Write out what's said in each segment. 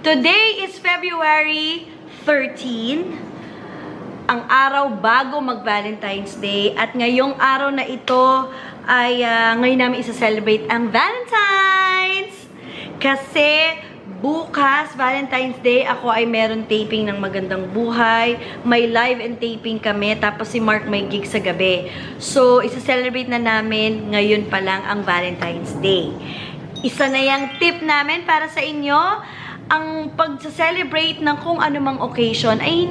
Today is February 13, ang araw bago mag-Valentine's Day. At ngayong araw na ito ay ngayon namin isa-celebrate ang Valentine's. Kasi bukas, Valentine's Day, ako ay meron taping ng Magandang Buhay. May live and taping kami. Tapos si Mark may gig sa gabi. So, isa-celebrate na namin ngayon pa lang ang Valentine's Day. Isa na yung tip namin para sa inyo. Ang pag-celebrate ng kung anumang occasion ay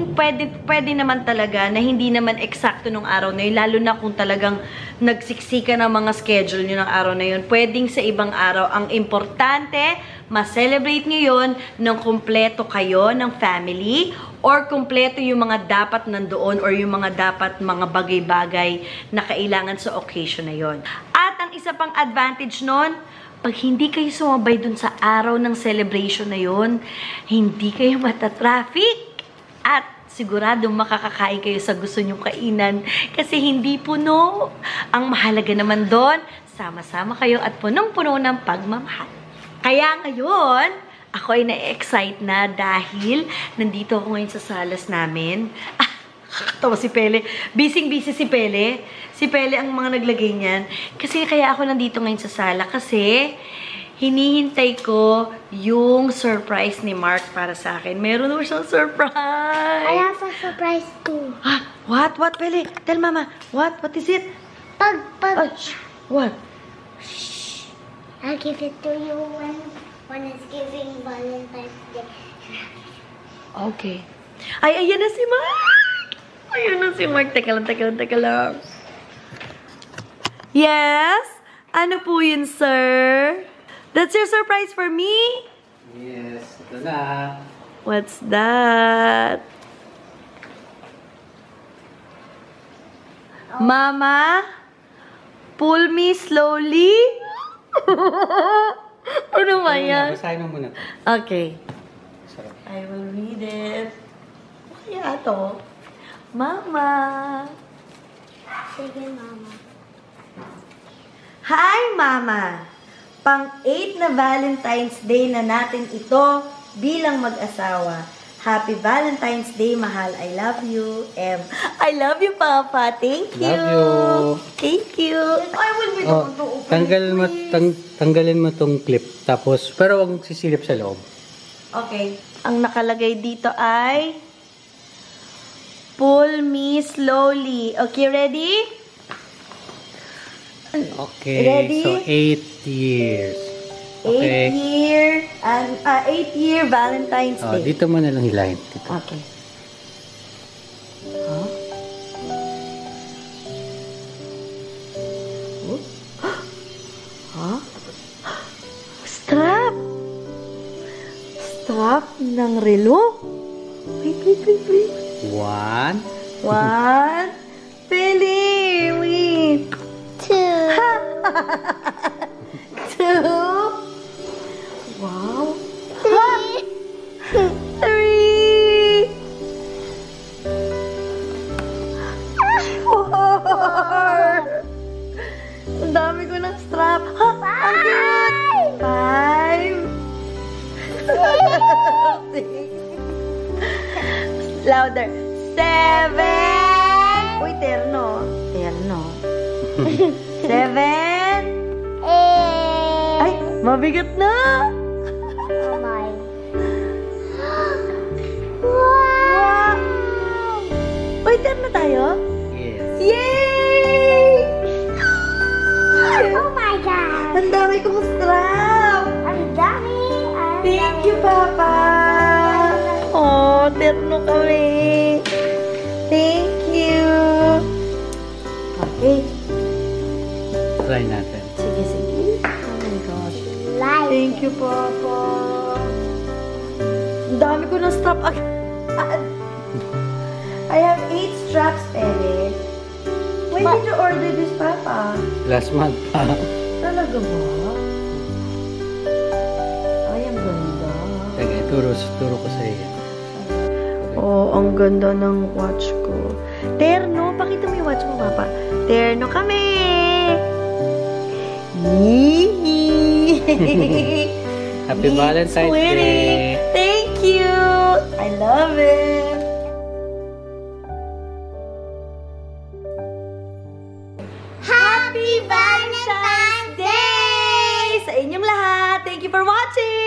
pwede naman talaga na hindi naman eksakto nung araw na yun. Lalo na kung talagang nagsiksika ng mga schedule nyo ng araw na yun. Pwedeng sa ibang araw. Ang importante, ma-celebrate nyo yun ng kumpleto kayo ng family or kumpleto yung mga dapat nandoon or yung mga dapat mga bagay-bagay na kailangan sa occasion na yun. At ang isa pang advantage nun, pag hindi kayo sumabay dun sa araw ng celebration na yon, hindi kayo matatraffic. At sigurado makakakain kayo sa gusto nyong kainan kasi hindi puno. Ang mahalaga naman doon, sama-sama kayo at punong-puno ng pagmamahal. Kaya ngayon, ako ay na-excite na dahil nandito ako ngayon sa salas namin. Kakatawa si Pele. Busy-busy si Pele. Si Pele ang mga naglagay niyan. Kasi kaya ako nandito ngayon sa sala kasi hinihintay ko yung surprise ni Mark para sa akin. Meron naman siyang surprise. I have a surprise too. What? What, Pele? Tell Mama. What? What is it? What? Shh. I'll give it to you when it's giving Valentine's Day. Okay. Ay, ayan na si Mark! Ayan na si Mark. Teka lang. Yes? Ano po yun, sir? That's your surprise for me? Yes, ito na. What's that? Mama? Pull me slowly? Ano ba yan? Basahin mo muna ito. Okay. Sarap. I will read it. Kaya ito? Mama. Sige, Mama. Hi, Mama! Pang-8 na Valentine's Day na natin ito bilang mag-asawa. Happy Valentine's Day, mahal. I love you, M. I love you, Papa. Thank you. Love you. Thank you. I will be the one to open Tanggalin mo tong clip. Tapos, pero wag sisilip sa loob. Okay. Ang nakalagay dito ay pull me slowly. Okay, ready? Okay. Ready? So, 8 years. 8 year Valentine's Day. Dito mo na lang hilahin. Dito. Okay. Huh? Huh? Strap! Strap ng relo? Wait. 1. Pili! Wait! 2. 2. Wow! 3. 4. Ang dami ko ng strap. Ang cute! 5. Louder. 7. Uy, terno. 7. 8. Ay, mabigat na. Oh my. Wow! Uy, terno tayo? Yes. Yay! Oh my God. Ang dami kong strap. Ang dami. Thank you, Papa. Oh, terno kami. Thank you. Okay. Try natin. Sige. Oh my gosh. Like. Thank you, Papa. Ang dami ko ng strap agad. I have 8 straps, Pele. When did you order this, Papa? Last month pa. Talaga ba? Ay, ang ganda. Sige, turo ko sa iyo. Oh, ang ganda ng watch ko. Terno, pakita mo yung watch mo, Papa. Terno kami! Yee! Happy Valentine's Sweetie. Day! Thank you for watching!